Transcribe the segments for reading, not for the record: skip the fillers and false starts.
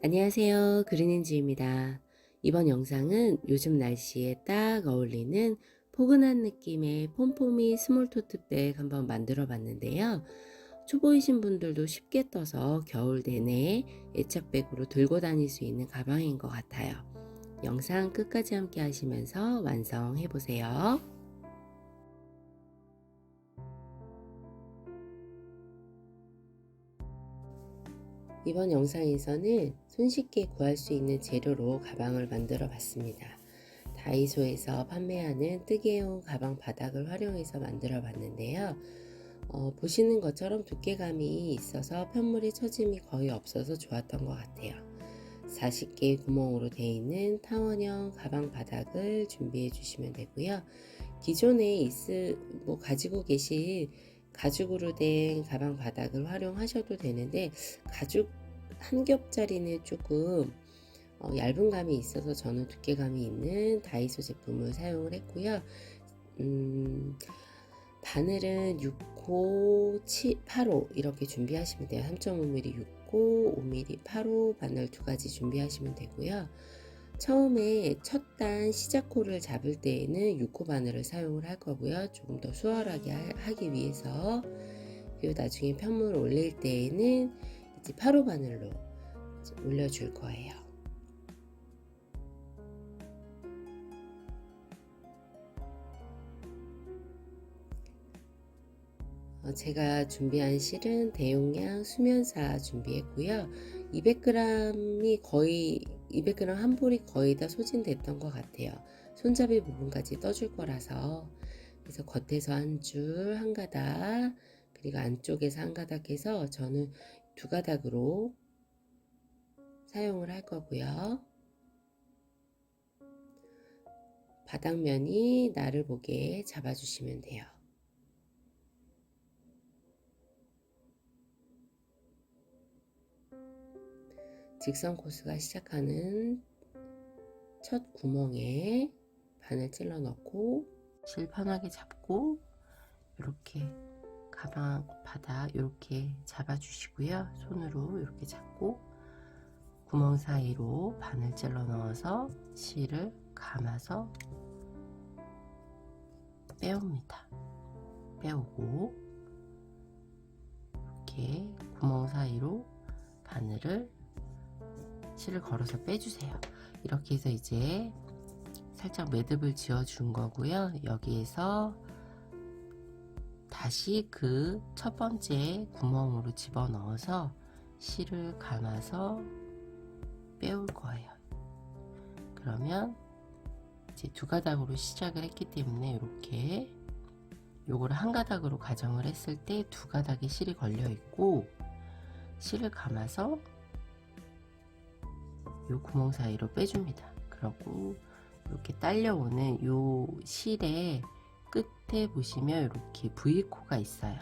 안녕하세요. 그린엔지입니다. 이번 영상은 요즘 날씨에 딱 어울리는 포근한 느낌의 폼포미 스몰 토트백 한번 만들어 봤는데요. 초보이신 분들도 쉽게 떠서 겨울 내내 애착백으로 들고 다닐 수 있는 가방인 것 같아요. 영상 끝까지 함께 하시면서 완성해 보세요. 이번 영상에서는 손쉽게 구할 수 있는 재료로 가방을 만들어 봤습니다. 다이소에서 판매하는 뜨개용 가방 바닥을 활용해서 만들어 봤는데요. 보시는 것처럼 두께감이 있어서 편물의 처짐이 거의 없어서 좋았던 것 같아요. 40개의 구멍으로 되어 있는 타원형 가방 바닥을 준비해 주시면 되고요. 기존에 가지고 계신 가죽으로 된 가방 바닥을 활용하셔도 되는데, 가죽 한 겹짜리는 조금 얇은 감이 있어서 저는 두께감이 있는 다이소 제품을 사용을 했고요. 바늘은 6호, 8호 이렇게 준비하시면 돼요. 3.5mm 6호, 5mm 8호 바늘 두 가지 준비하시면 되고요. 처음에 첫 단 시작호를 잡을 때에는 6호 바늘을 사용을 할 거고요. 조금 더 수월하게 하기 위해서. 그리고 나중에 편물을 올릴 때에는 이제 8호 바늘로 올려줄 거예요. 제가 준비한 실은 대용량 수면사 준비했고요. 200g 한 볼이 거의 다 소진됐던 것 같아요. 손잡이 부분까지 떠줄 거라서. 그래서 겉에서 한 줄, 한 가닥, 그리고 안쪽에서 한 가닥 해서 저는 두 가닥으로 사용을 할 거고요. 바닥면이 나를 보게 잡아주시면 돼요. 직선 코스가 시작하는 첫 구멍에 바늘 찔러 넣고 실 편하게 잡고 이렇게 가방 바닥 이렇게 잡아 주시고요. 손으로 이렇게 잡고 구멍 사이로 바늘 찔러 넣어서 실을 감아서 빼옵니다. 빼오고 이렇게 구멍 사이로 실을 걸어서 빼주세요. 이렇게 해서 이제 살짝 매듭을 지어 준 거고요. 여기에서 다시 그 첫 번째 구멍으로 집어 넣어서 실을 감아서 빼올 거예요. 그러면 이제 두 가닥으로 시작을 했기 때문에 이렇게 요거를 한 가닥으로 가정을 했을 때 두 가닥에 실이 걸려 있고, 실을 감아서 요 구멍 사이로 빼줍니다. 그러고 이렇게 딸려오는 요 실의 끝에 보시면 이렇게 V코가 있어요.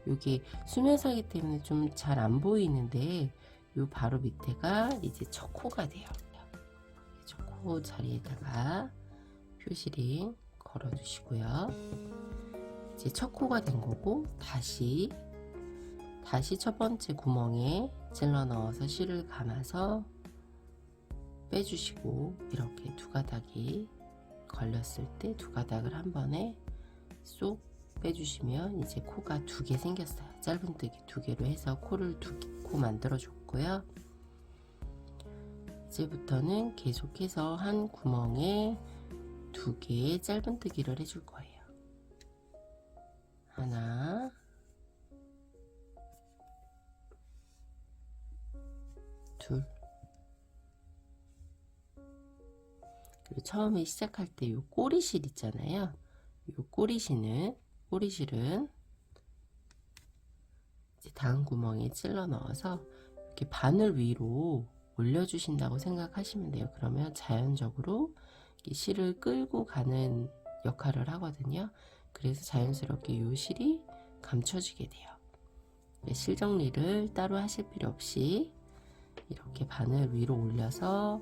여기 수면사기 때문에 좀 잘 안 보이는데 요 바로 밑에가 이제 첫 코가 돼요. 첫 코 자리에다가 표시링 걸어 주시고요. 이제 첫 코가 된 거고, 다시 첫 번째 구멍에 찔러 넣어서 실을 감아서 빼주시고, 이렇게 두 가닥이 걸렸을 때 두 가닥을 한 번에 쏙 빼주시면 이제 코가 두 개 생겼어요. 짧은뜨기 두 개로 해서 코를 코 만들어 줬고요. 이제부터는 계속해서 한 구멍에 두 개의 짧은뜨기를 해줄 거예요. 하나, 둘. 그리고 처음에 시작할 때 요 꼬리실 있잖아요. 요 꼬리실은 이제 다음 구멍에 찔러 넣어서 이렇게 바늘 위로 올려주신다고 생각하시면 돼요. 그러면 자연적으로 실을 끌고 가는 역할을 하거든요. 그래서 자연스럽게 요 실이 감춰지게 돼요. 실 정리를 따로 하실 필요 없이 이렇게 바늘 위로 올려서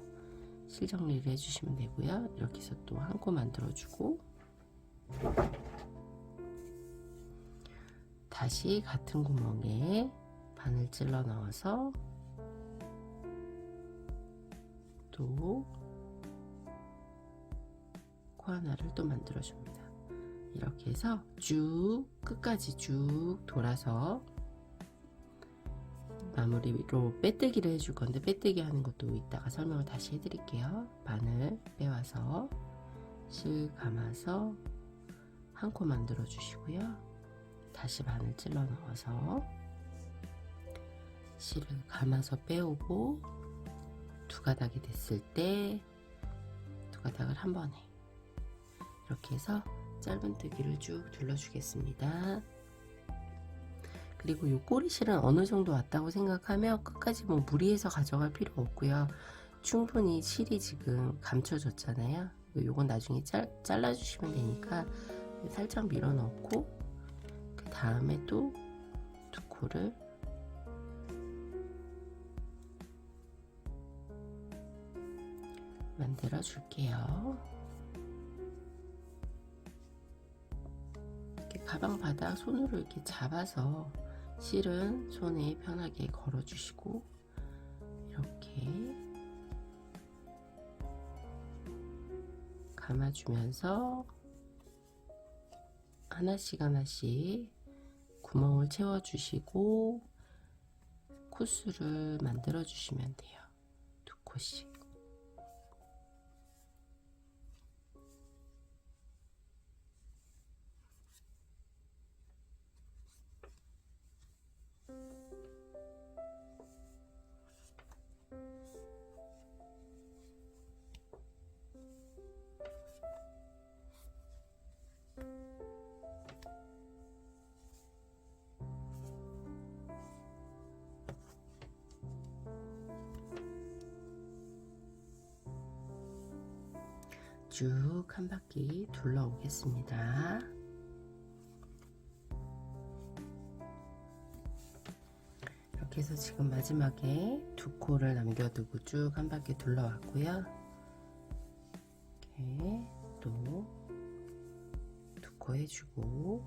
실 정리를 해주시면 되고요. 이렇게 해서 또 한 코 만들어주고, 다시 같은 구멍에 바늘 찔러 넣어서 또 코 하나를 또 만들어 줍니다. 이렇게 해서 쭉 끝까지 쭉 돌아서 마무리로 빼뜨기를 해줄 건데, 빼뜨기 하는 것도 이따가 설명을 다시 해드릴게요. 바늘 빼와서 실 감아서 한 코 만들어 주시고요. 다시 바늘 찔러 넣어서 실을 감아서 빼오고, 두 가닥이 됐을 때 두 가닥을 한 번에 이렇게 해서 짧은뜨기를 쭉 둘러주겠습니다. 그리고 이 꼬리실은 어느 정도 왔다고 생각하면 끝까지 뭐 무리해서 가져갈 필요 없고요. 충분히 실이 지금 감춰졌잖아요. 요건 나중에 잘라주시면 되니까 살짝 밀어 넣고, 그 다음에 또 두 코를 만들어 줄게요. 이렇게 가방 바닥 손으로 이렇게 잡아서 실은 손에 편하게 걸어 주시고, 이렇게 감아주면서 하나씩 하나씩 구멍을 채워 주시고 코스를 만들어 주시면 돼요. 두 코씩. 쭉 한 바퀴 둘러오겠습니다. 이렇게 해서 지금 마지막에 두 코를 남겨두고 쭉 한 바퀴 둘러왔고요. 이렇게 또 두 코 해주고,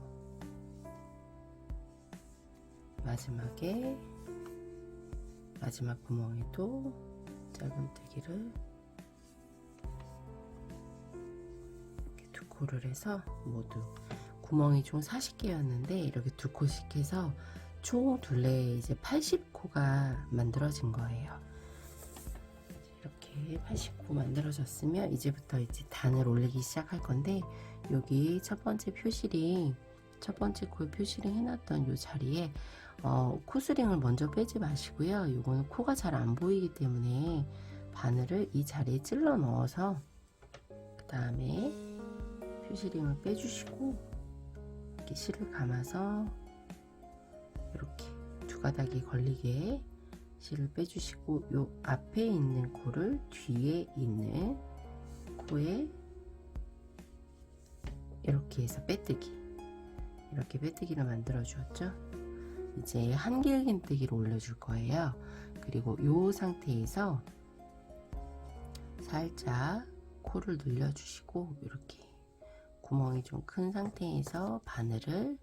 마지막에 마지막 구멍에도 짧은뜨기를 코를 해서 모두 구멍이 총 40개였는데 이렇게 두 코씩 해서 총 둘레에 이제 80코가 만들어진 거예요. 이렇게 80코 만들어졌으면 이제부터 이제 단을 올리기 시작할 건데, 여기 첫 번째 표시링, 첫 번째 코에 표시링 해놨던 이 자리에 코스링을 먼저 빼지 마시고요. 이거는 코가 잘 안 보이기 때문에 바늘을 이 자리에 찔러 넣어서 그 다음에 표시링을 빼주시고, 이렇게 실을 감아서 이렇게 두 가닥이 걸리게 실을 빼주시고, 요 앞에 있는 코를 뒤에 있는 코에 이렇게 해서 빼뜨기, 이렇게 빼뜨기를 만들어 주었죠. 이제 한길긴뜨기를 올려줄 거예요. 그리고 요 상태에서 살짝 코를 늘려주시고, 이렇게 구멍이 좀 큰 상태에서 바늘을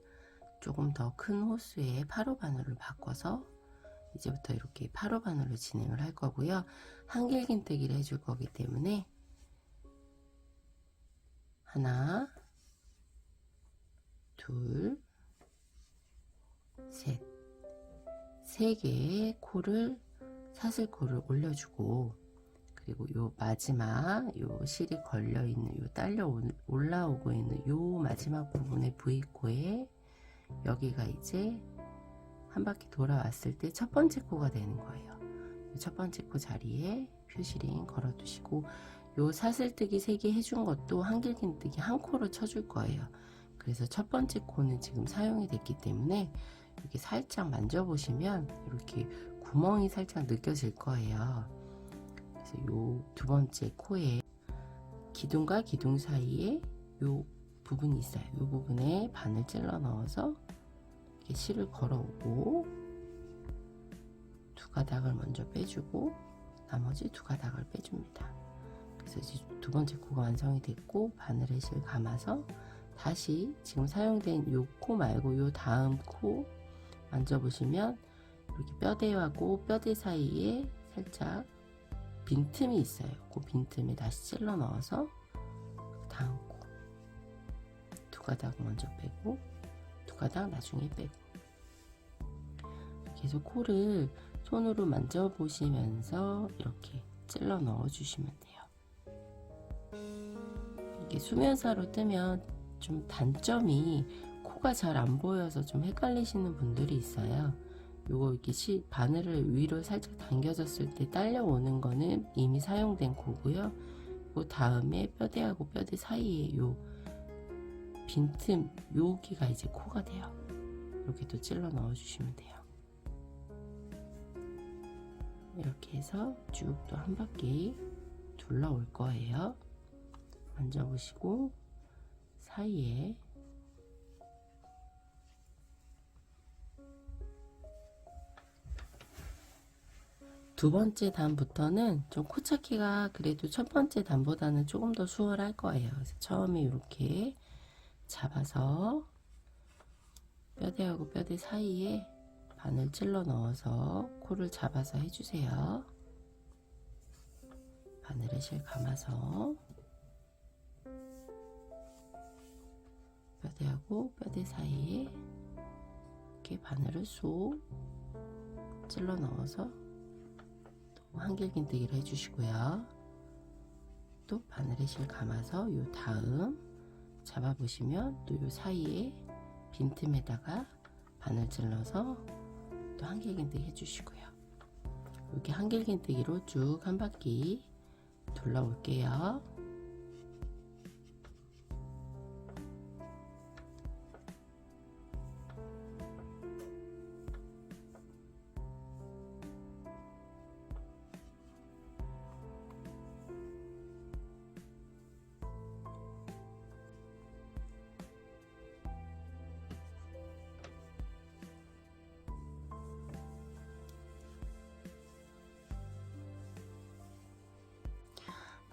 조금 더 큰 호수에 파로 바늘을 바꿔서 이제부터 이렇게 파로 바늘로 진행을 할 거고요. 한길긴뜨기를 해줄 거기 때문에 하나, 둘, 셋, 세 개의 코를, 사슬코를 올려주고, 그리고 요 마지막 요 실이 걸려 있는, 요 딸려 올라오고 있는 요 마지막 부분의 V코에 여기가 이제 한 바퀴 돌아왔을 때 첫 번째 코가 되는 거예요. 첫 번째 코 자리에 표시링 걸어 두시고, 요 사슬뜨기 3개 해준 것도 한길긴뜨기 한 코로 쳐줄 거예요. 그래서 첫 번째 코는 지금 사용이 됐기 때문에 이렇게 살짝 만져보시면 이렇게 구멍이 살짝 느껴질 거예요. 그래서 요 두 번째 코에 기둥과 기둥 사이에 요 부분이 있어요. 요 부분에 바늘 찔러 넣어서 이렇게 실을 걸어오고, 두 가닥을 먼저 빼주고 나머지 두 가닥을 빼줍니다. 그래서 이제 두 번째 코가 완성이 됐고, 바늘에 실 감아서 다시 지금 사용된 요 코 말고 요 다음 코 만져보시면 이렇게 뼈대하고 뼈대 사이에 살짝 빈틈이 있어요. 그 빈틈에 다시 찔러 넣어서 다음 코 두 가닥 먼저 빼고 두 가닥 나중에 빼고, 계속 코를 손으로 만져보시면서 이렇게 찔러 넣어 주시면 돼요. 이게 수면사로 뜨면 좀 단점이 코가 잘 안 보여서 좀 헷갈리시는 분들이 있어요. 요거 이렇게 바늘을 위로 살짝 당겨졌을 때 딸려오는 거는 이미 사용된 코고요. 그 다음에 뼈대하고 뼈대 사이에 요 빈틈, 여기가 이제 코가 돼요. 이렇게 또 찔러 넣어 주시면 돼요. 이렇게 해서 쭉 또 한 바퀴 둘러올 거예요. 만져보시고 사이에 두 번째 단부터는 좀 코 찾기가 그래도 첫 번째 단보다는 조금 더 수월할 거예요. 그래서 처음에 이렇게 잡아서 뼈대하고 뼈대 사이에 바늘 찔러 넣어서 코를 잡아서 해주세요. 바늘에 실 감아서 뼈대하고 뼈대 사이에 이렇게 바늘을 쏙 찔러 넣어서 또 한길긴뜨기를 해주시고요. 또 바늘에 실 감아서 요 다음 잡아보시면 또 요 사이에 빈틈에다가 바늘 찔러서 또 한길긴뜨기 해주시고요. 이렇게 한길긴뜨기로 쭉 한 바퀴 둘러올게요.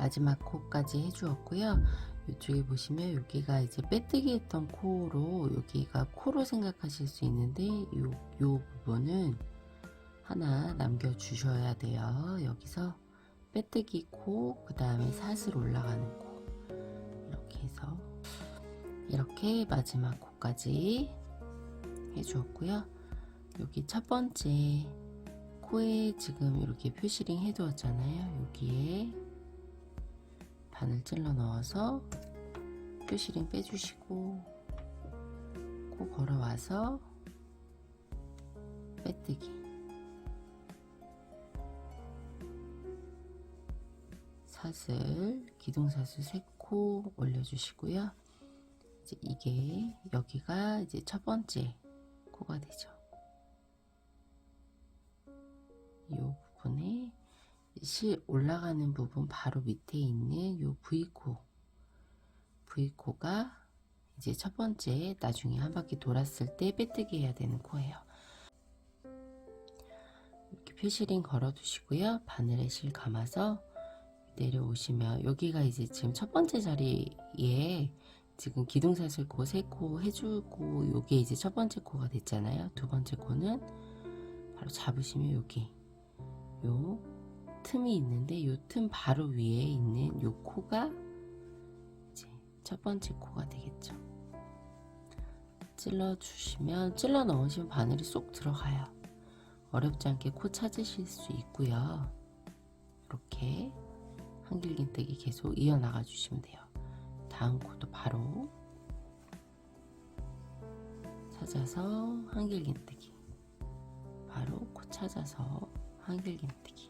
마지막 코까지 해주었고요. 이쪽에 보시면 여기가 이제 빼뜨기 했던 코로, 여기가 코로 생각하실 수 있는데 요 부분은 하나 남겨 주셔야 돼요. 여기서 빼뜨기 코, 그 다음에 사슬 올라가는 코, 이렇게 해서 이렇게 마지막 코까지 해주었고요. 여기 첫 번째 코에 지금 이렇게 표시링 해두었잖아요. 여기에 바늘 찔러 넣어서 표시링 빼주시고 코 걸어와서 빼뜨기, 사슬, 기둥사슬 3코 올려주시고요. 이제 이게 여기가 이제 첫 번째 코가 되죠. 이 부분에 실 올라가는 부분 바로 밑에 있는 요 V코가 이제 첫 번째, 나중에 한 바퀴 돌았을 때 빼뜨기 해야 되는 코예요. 이렇게 표시링 걸어 두시고요. 바늘에 실 감아서 내려오시면 여기가 이제 지금 첫 번째 자리에 지금 기둥사슬 코 3코 해주고, 요게 이제 첫 번째 코가 됐잖아요. 두 번째 코는 바로 잡으시면 여기 요 틈이 있는데 요 틈 바로 위에 있는 요 코가 이제 첫 번째 코가 되겠죠. 찔러 주시면, 찔러 넣으시면 바늘이 쏙 들어가요. 어렵지 않게 코 찾으실 수 있고요. 이렇게 한길긴뜨기 계속 이어나가 주시면 돼요. 다음 코도 바로 찾아서 한길긴뜨기, 바로 코 찾아서 한길긴뜨기.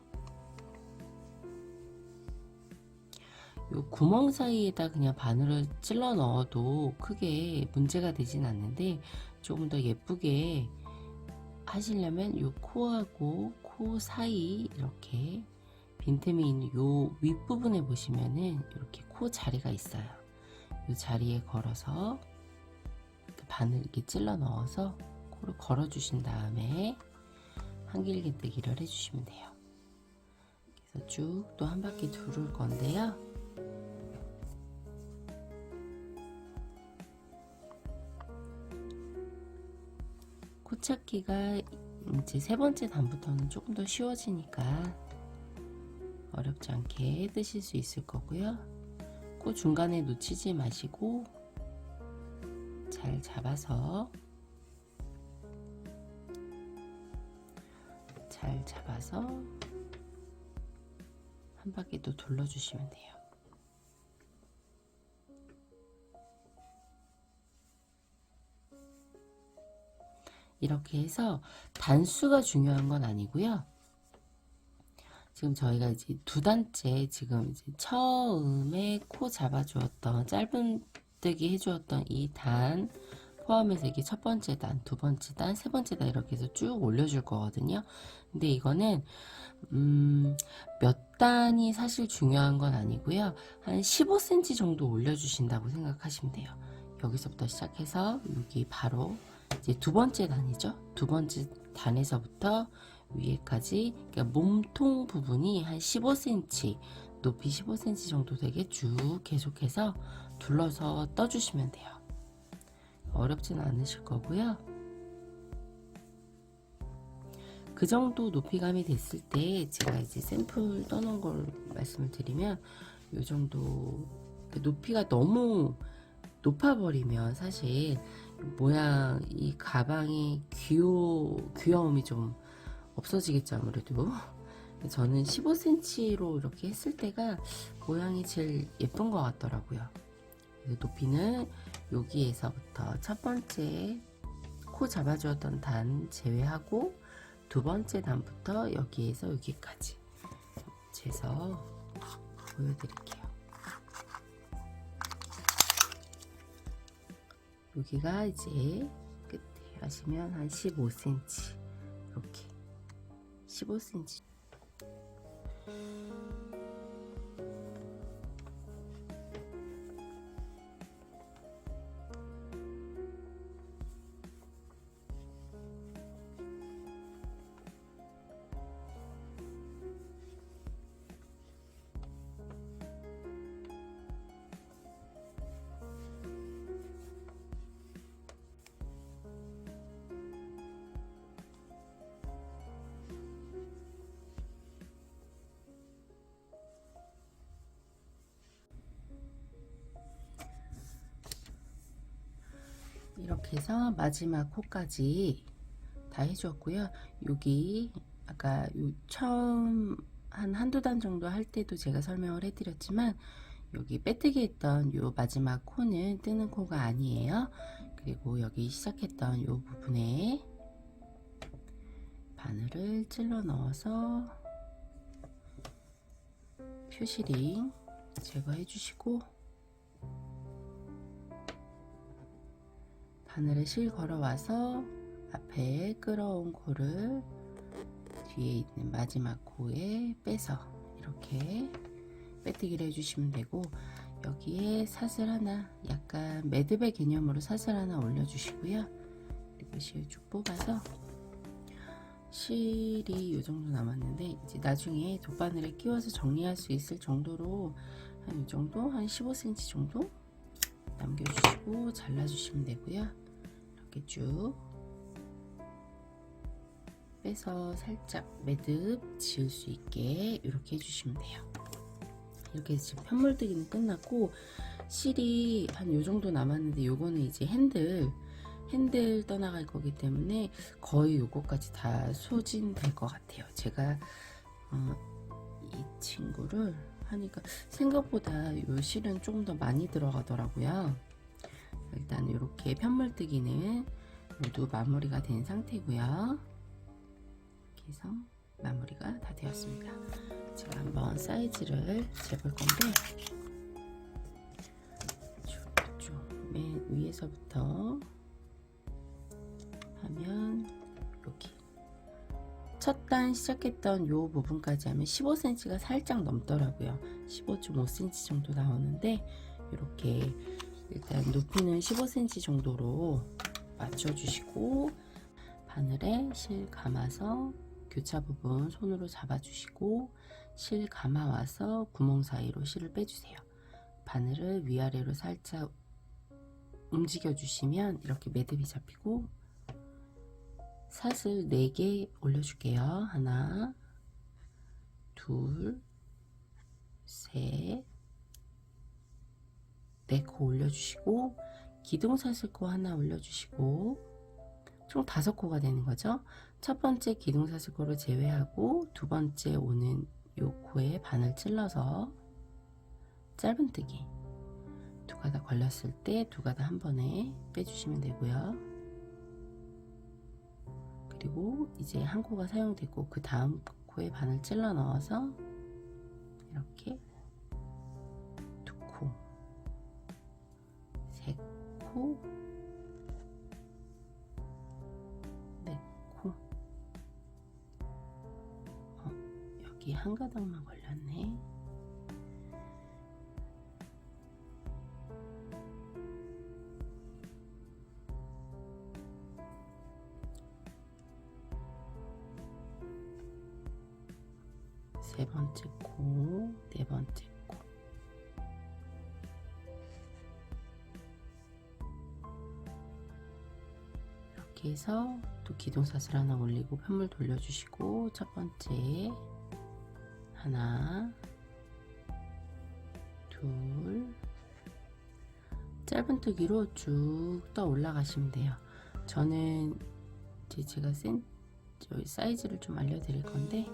요 구멍 사이에다 그냥 바늘을 찔러 넣어도 크게 문제가 되진 않는데, 조금 더 예쁘게 하시려면 요 코하고 코 사이 이렇게 빈틈이 있는 요 윗부분에 보시면은 이렇게 코 자리가 있어요. 이 자리에 걸어서 바늘 이렇게 찔러 넣어서 코를 걸어 주신 다음에 한길긴뜨기를 해주시면 돼요. 그래서 쭉 또 한 바퀴 두를 건데요. 코 찾기가 이제 세 번째 단부터는 조금 더 쉬워지니까 어렵지 않게 뜨실 수 있을 거고요. 코 중간에 놓치지 마시고 잘 잡아서 한 바퀴 또 돌려주시면 돼요. 이렇게 해서 단수가 중요한 건 아니고요. 지금 저희가 이제 두 단째, 지금 이제 처음에 코 잡아주었던 짧은뜨기 해주었던 이 단 포함해서 이게 첫 번째 단, 두 번째 단, 세 번째 단 이렇게 해서 쭉 올려줄 거거든요. 근데 이거는 몇 단이 사실 중요한 건 아니고요. 한 15cm 정도 올려주신다고 생각하시면 돼요. 여기서부터 시작해서 여기 바로 이제 두 번째 단이죠. 두 번째 단에서부터 위에까지, 그러니까 몸통 부분이 한 15cm, 높이 15cm 정도 되게 쭉 계속해서 둘러서 떠주시면 돼요. 어렵진 않으실 거고요. 그 정도 높이감이 됐을 때 제가 이제 샘플 떠놓은 걸 말씀을 드리면, 이 정도 높이가 너무 높아버리면 사실 모양, 이 가방의 귀여움이 좀 없어지겠죠, 아무래도. 저는 15cm로 이렇게 했을 때가 모양이 제일 예쁜 것 같더라고요. 높이는 여기에서부터 첫 번째 코 잡아주었던 단 제외하고 두 번째 단부터 여기에서 여기까지 재서 보여드릴게요. 여기가 이제 끝에 하시면 한 15cm, 이렇게 15cm. 이렇게 해서 마지막 코까지 다 해주었고요. 여기 아까 처음 한두 단 정도 할 때도 제가 설명을 해드렸지만, 여기 빼뜨기 했던 요 마지막 코는 뜨는 코가 아니에요. 그리고 여기 시작했던 요 부분에 바늘을 찔러 넣어서 표시링 제거해 주시고, 바늘에 실 걸어와서 앞에 끌어온 코를 뒤에 있는 마지막 코에 빼서 이렇게 빼뜨기를 해주시면 되고, 여기에 사슬 하나, 약간 매듭의 개념으로 사슬 하나 올려주시고요. 그리고 실 쭉 뽑아서, 실이 이 정도 남았는데 이제 나중에 돗바늘에 끼워서 정리할 수 있을 정도로 한 이 정도, 한 15cm 정도 남겨주시고 잘라주시면 되고요. 이렇게 쭉 빼서 살짝 매듭 지을 수 있게 이렇게 해주시면 돼요. 이렇게 지금 편물뜨기는 끝났고, 실이 한 요 정도 남았는데, 요거는 이제 핸들 떠나갈 거기 때문에 거의 요거까지 다 소진될 것 같아요. 제가 이 친구를 하니까 생각보다 요 실은 조금 더 많이 들어가더라고요. 일단 이렇게 편물뜨기는 모두 마무리가 된 상태고요. 이렇게 해서 마무리가 다 되었습니다. 제가 한번 사이즈를 재볼 건데, 맨 위에서부터 하면 여기 첫 단 시작했던 요 부분까지 하면 15cm가 살짝 넘더라고요. 15.5cm 정도 나오는데, 이렇게 일단 높이는 15cm 정도로 맞춰주시고, 바늘에 실 감아서 교차 부분 손으로 잡아주시고, 실 감아와서 구멍 사이로 실을 빼주세요. 바늘을 위아래로 살짝 움직여 주시면 이렇게 매듭이 잡히고, 사슬 4개 올려줄게요. 하나, 둘, 셋, 4코 올려주시고 기둥사슬코 하나 올려주시고 총 5코가 되는 거죠. 첫 번째 기둥사슬코를 제외하고 두 번째 오는 요 코에 바늘 찔러서 짧은뜨기 두 가닥 걸렸을 때 두 가닥 한 번에 빼주시면 되고요. 그리고 이제 한 코가 사용되고 그 다음 코에 바늘 찔러 넣어서 이렇게 2코, 3코, 4코. 여기 한 가닥만 걸렸네. 세 번째 코, 네 번째 코. 이렇게 해서 또 기둥사슬 하나 올리고 편물 돌려주시고 첫 번째 하나, 둘, 짧은뜨기로 쭉 떠 올라가시면 돼요. 저는 이제 제가 사이즈를 좀 알려드릴 건데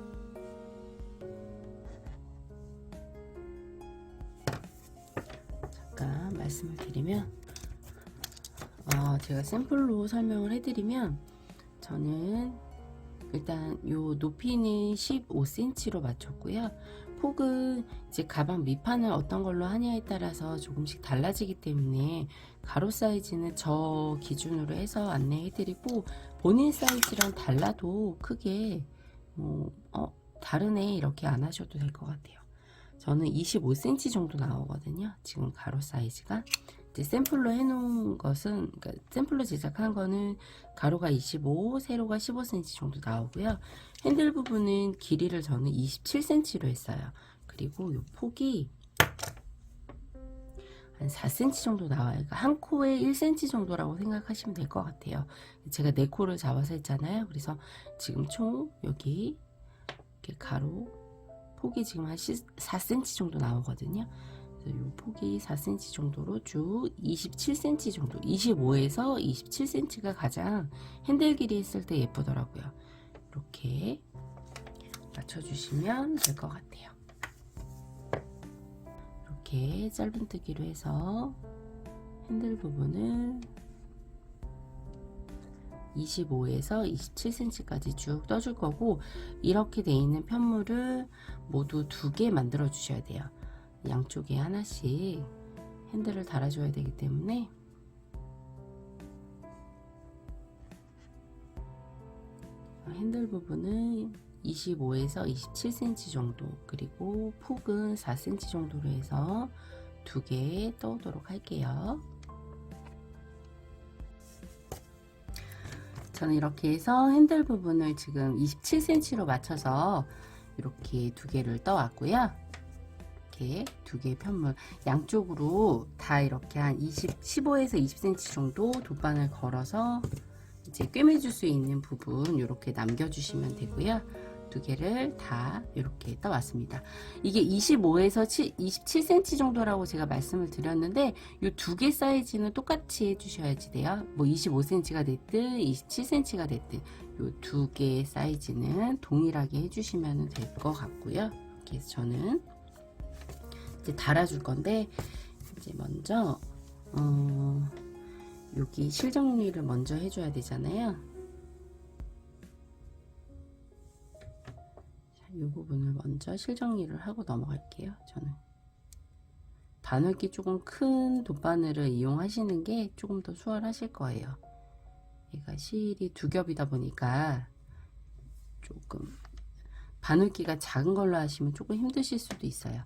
잠깐 말씀을 드리면 제가 샘플로 설명을 해드리면 저는 일단 요 높이는 15cm로 맞췄고요. 폭은 이제 가방 밑판을 어떤 걸로 하냐에 따라서 조금씩 달라지기 때문에 가로 사이즈는 저 기준으로 해서 안내해드리고 본인 사이즈랑 달라도 크게 다르네 이렇게 안 하셔도 될 것 같아요. 저는 25cm 정도 나오거든요. 지금 가로 사이즈가. 이제 샘플로 해놓은 것은, 그러니까 샘플로 제작한 거는 가로가 25, 세로가 15cm 정도 나오고요. 핸들 부분은 길이를 저는 27cm로 했어요. 그리고 이 폭이 한 4cm 정도 나와요. 그러니까 한 코에 1cm 정도라고 생각하시면 될 것 같아요. 제가 4코를 잡아서 했잖아요. 그래서 지금 총 여기 이렇게 가로 폭이 지금 한 4cm 정도 나오거든요. 그래서 이 폭이 4cm 정도로 쭉 27cm 정도, 25에서 27cm가 가장 핸들 길이 했을 때 예쁘더라고요. 이렇게 맞춰주시면 될 것 같아요. 이렇게 짧은뜨기로 해서 핸들 부분을 25에서 27cm까지 쭉 떠줄 거고, 이렇게 돼 있는 편물을 모두 2개 만들어 주셔야 돼요. 양쪽에 하나씩 핸들을 달아줘야 되기 때문에 핸들 부분은 25에서 27cm 정도, 그리고 폭은 4cm 정도로 해서 2개 떠오도록 할게요. 저는 이렇게 해서 핸들 부분을 지금 27cm로 맞춰서 이렇게 2개를 떠왔고요. 이렇게 2개의 편물 양쪽으로 다 이렇게 한 15에서 20cm 정도 돗바늘 걸어서 이제 꿰매줄 수 있는 부분 이렇게 남겨주시면 되고요. 2개를 다 이렇게 떠왔습니다. 이게 25에서 27cm 정도라고 제가 말씀을 드렸는데 이 2개 사이즈는 똑같이 해주셔야지 돼요. 뭐 25cm가 됐든 27cm가 됐든 이 2개 사이즈는 동일하게 해주시면 될 것 같고요. 이렇게 해서 저는 이제 달아줄 건데, 이제 먼저 여기 실 정리를 먼저 해줘야 되잖아요. 이 부분을 먼저 실 정리를 하고 넘어갈게요. 저는 바늘기 조금 큰 돗바늘을 이용하시는 게 조금 더 수월하실 거예요. 얘가 실이 2겹이다 보니까 조금 바늘기가 작은 걸로 하시면 조금 힘드실 수도 있어요.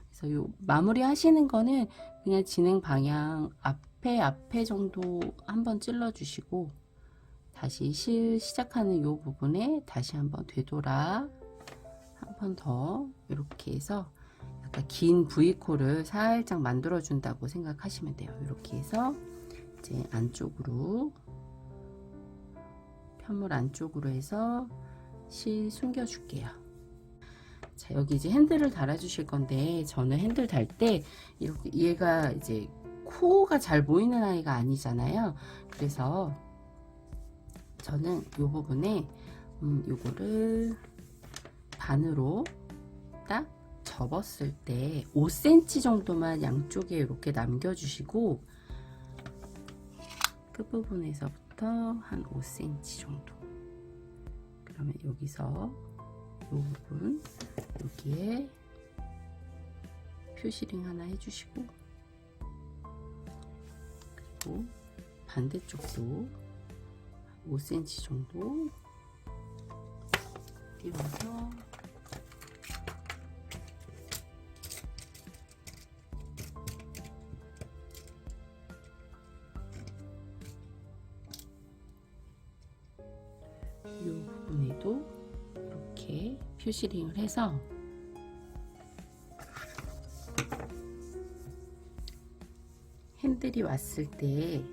그래서 요 마무리 하시는 거는 그냥 진행 방향 앞에 정도 한번 찔러 주시고, 다시 실 시작하는 요 부분에 다시 한번 되돌아 한 번 더 이렇게 해서 약간 긴 V코를 살짝 만들어 준다고 생각하시면 돼요. 이렇게 해서 이제 안쪽으로, 편물 안쪽으로 해서 실 숨겨 줄게요. 자, 여기 이제 핸들을 달아 주실 건데, 저는 핸들 달 때 이렇게 얘가 이제 코가 잘 보이는 아이가 아니잖아요. 그래서 저는 이 부분에 요거를 반으로 딱 접었을 때 5cm 정도만 양쪽에 이렇게 남겨주시고, 끝부분에서부터 한 5cm 정도. 그러면 여기서 이 부분 여기에 표시링 하나 해주시고, 그리고 반대쪽도 5cm 정도 띄워서 이 부분에도 이렇게 표시링을 해서 핸들이 왔을 때,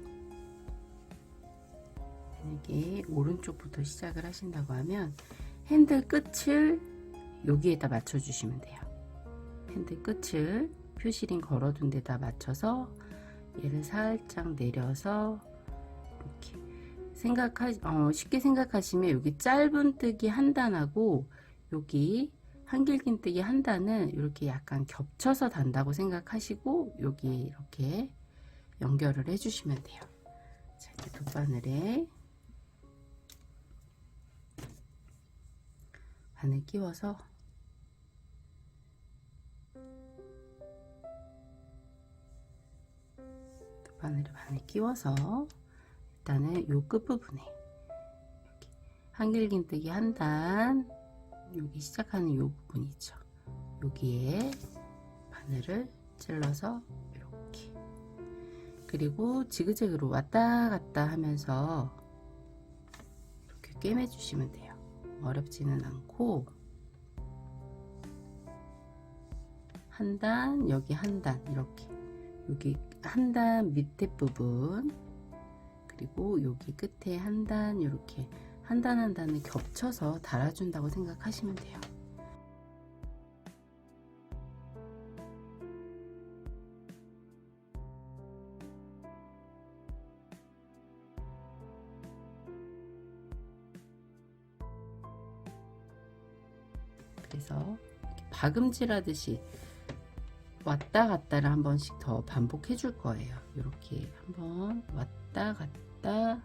만약에 오른쪽부터 시작을 하신다고 하면 핸들 끝을 여기에다 맞춰 주시면 돼요. 핸들 끝을 표시링 걸어둔 데다 맞춰서 얘를 살짝 내려서 이렇게 쉽게 생각하시면 여기 짧은 뜨기 한 단하고 여기 한길긴 뜨기 한 단은 이렇게 약간 겹쳐서 단다고 생각하시고 여기 이렇게 연결을 해주시면 돼요. 자, 이렇게 돗바늘에 바늘 끼워서 돗바늘에 바늘 끼워서 일단은 요 끝부분에 이렇게 한길긴뜨기 한 단, 여기 시작하는 요 부분 있죠. 여기에 바늘을 찔러서 이렇게, 그리고 지그재그로 왔다 갔다 하면서 이렇게 꿰매 주시면 돼요. 어렵지는 않고, 한 단, 여기 한 단, 이렇게 여기 한 단 밑에 부분, 그리고 여기 끝에 한 단, 이렇게 한 단 한 단을 겹쳐서 달아준다고 생각하시면 돼요. 그래서 박음질 하듯이 왔다 갔다를 한 번씩 더 반복해 줄 거예요. 이렇게 한번 왔다 갔다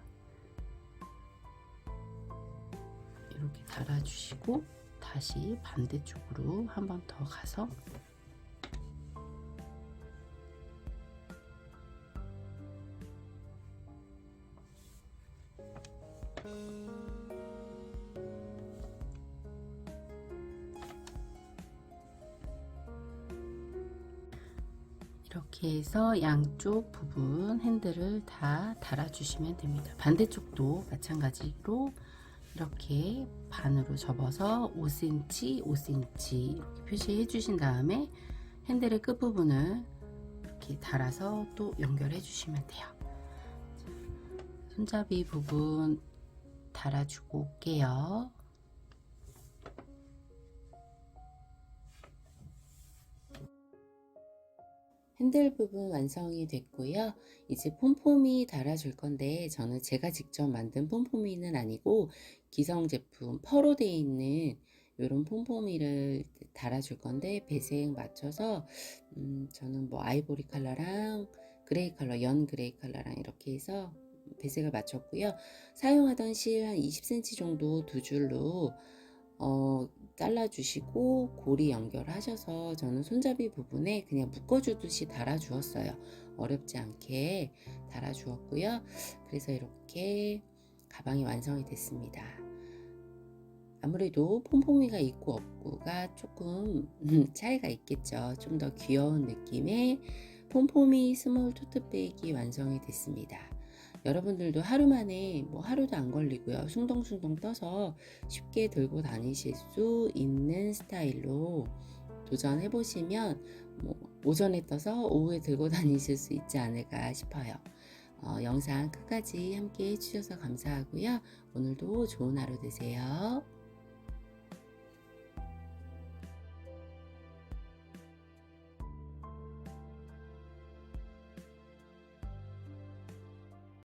이렇게 달아주시고, 다시 반대쪽으로 한 번 더 가서 이렇게 해서 양쪽 부분 핸들을 다 달아주시면 됩니다. 반대쪽도 마찬가지로 이렇게 반으로 접어서 5cm, 5cm 이렇게 표시해 주신 다음에 핸들의 끝부분을 이렇게 달아서 또 연결해 주시면 돼요. 손잡이 부분 달아주고 올게요. 핸들 부분 완성이 됐고요. 이제 폼폼이 달아줄 건데, 저는 제가 직접 만든 폼폼이는 아니고 기성 제품 펄로 되어 있는 이런 폼폼이를 달아줄 건데, 배색 맞춰서 저는 뭐 아이보리 컬러랑 그레이 컬러, 연 그레이 컬러랑 이렇게 해서 배색을 맞췄고요. 사용하던 실 한 20cm 정도 두 줄로 잘라주시고 고리 연결하셔서 저는 손잡이 부분에 그냥 묶어주듯이 달아주었어요. 어렵지 않게 달아주었고요. 그래서 이렇게 가방이 완성이 됐습니다. 아무래도 폼폼이가 있고 없고가 조금 차이가 있겠죠. 좀 더 귀여운 느낌의 폼폼이 스몰 토트백이 완성이 됐습니다. 여러분들도 하루 만에, 뭐 하루도 안 걸리고요, 숭덩숭덩 떠서 쉽게 들고 다니실 수 있는 스타일로 도전해 보시면 뭐 오전에 떠서 오후에 들고 다니실 수 있지 않을까 싶어요. 영상 끝까지 함께 해주셔서 감사하고요. 오늘도 좋은 하루 되세요.